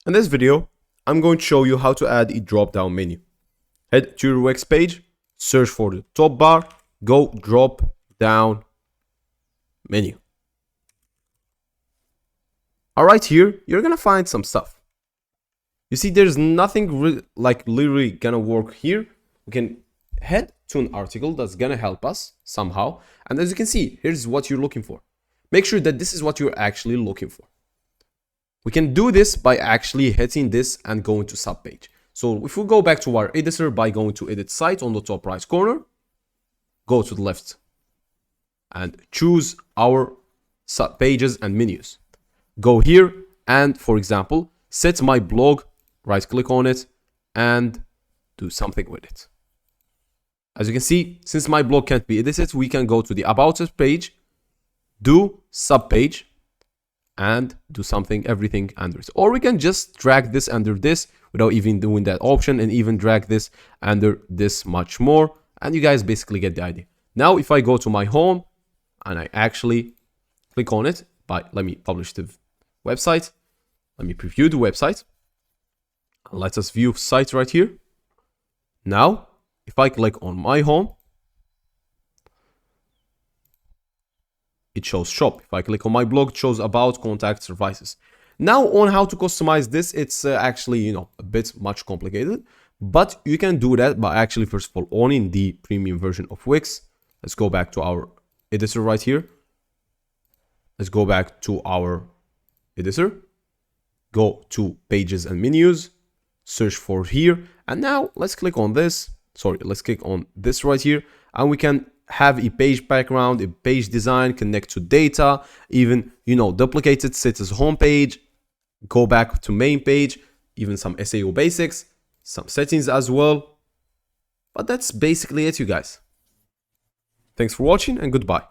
In this video, I'm going to show you how to add a drop-down menu. Head to your Wix page, search for the top bar, go drop-down menu. Alright, here, you're gonna find some stuff. You see, there's nothing literally gonna work here. We can head to an article that's gonna help us somehow. And as you can see, here's what you're looking for. Make sure that this is what you're actually looking for. We can do this by actually hitting this and going to subpage. So if we go back to our editor by going to edit site on the top right corner, go to the left and choose our subpages and menus. Go here and, for example, set my blog, right click on it and do something with it. As you can see, since my blog can't be edited, we can go to the About Us page, do subpage, and do everything under it. Or we can just drag this under this without even doing that option and even drag this under this much more. And you guys basically get the idea. Now, if I go to my home and I actually click on it, let me publish the website. Let me preview the website. Let us view site right here. Now, if I click on my home, it shows shop. If I click on my blog, it shows about, contact, services. Now on how to customize this, it's actually, a bit much complicated, but you can do that by actually, first of all, owning the premium version of Wix. Let's go back to our editor right here. Let's go back to our editor, go to pages and menus, search for here. And now let's click on this. Let's click on this right here. And we can have a page background, a page design, connect to data, even, duplicate it, set as home page, go back to main page, even some SEO basics, some settings as well. But that's basically it, you guys. Thanks for watching and goodbye.